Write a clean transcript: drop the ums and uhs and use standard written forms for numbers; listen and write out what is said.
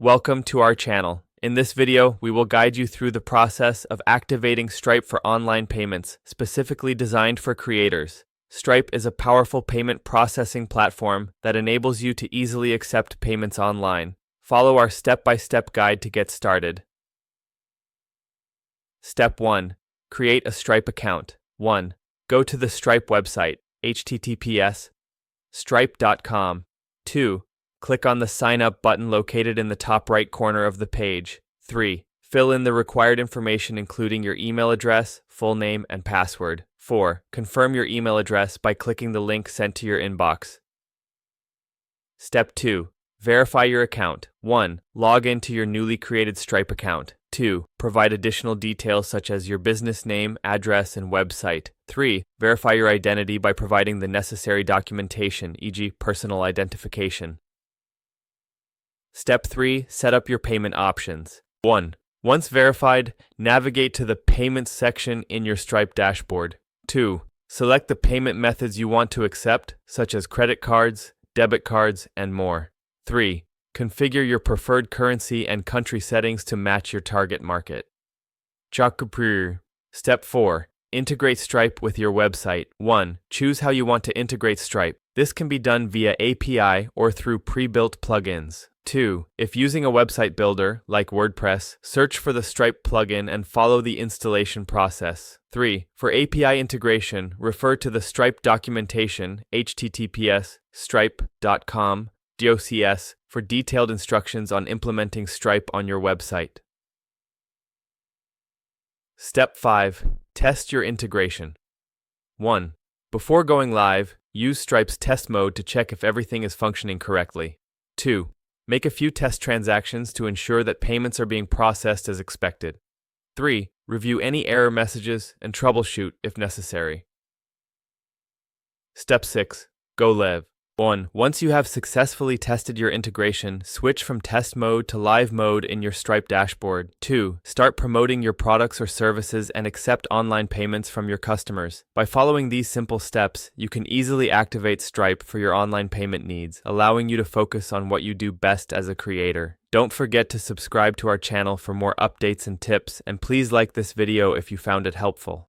Welcome to our channel. In this video, we will guide you through the process of activating Stripe for online payments, specifically designed for creators. Stripe is a powerful payment processing platform that enables you to easily accept payments online. Follow our step-by-step guide to get started. Step 1. Create a Stripe account. 1. Go to the Stripe website, https://stripe.com. 2. Click on the Sign Up button located in the top right corner of the page. 3. Fill in the required information including your email address, full name, and password. 4. Confirm your email address by clicking the link sent to your inbox. Step 2. Verify your account. 1. Log into your newly created Stripe account. 2. Provide additional details such as your business name, address, and website. 3. Verify your identity by providing the necessary documentation, e.g., personal identification. Step 3. Set up your payment options. 1. Once verified, navigate to the Payments section in your Stripe dashboard. 2. Select the payment methods you want to accept, such as credit cards, debit cards, and more. 3. Configure your preferred currency and country settings to match your target market. Step 4. Integrate Stripe with your website. 1. Choose how you want to integrate Stripe. This can be done via API or through pre-built plugins. 2. If using a website builder, like WordPress, search for the Stripe plugin and follow the installation process. 3. For API integration, refer to the Stripe documentation, https://stripe.com, docs, for detailed instructions on implementing Stripe on your website. Step 5. Test your integration. 1. Before going live, use Stripe's test mode to check if everything is functioning correctly. 2. Make a few test transactions to ensure that payments are being processed as expected. 3. Review any error messages and troubleshoot if necessary. Step 6. Go live. 1. Once you have successfully tested your integration, switch from test mode to live mode in your Stripe dashboard. 2. Start promoting your products or services and accept online payments from your customers. By following these simple steps, you can easily activate Stripe for your online payment needs, allowing you to focus on what you do best as a creator. Don't forget to subscribe to our channel for more updates and tips, and please like this video if you found it helpful.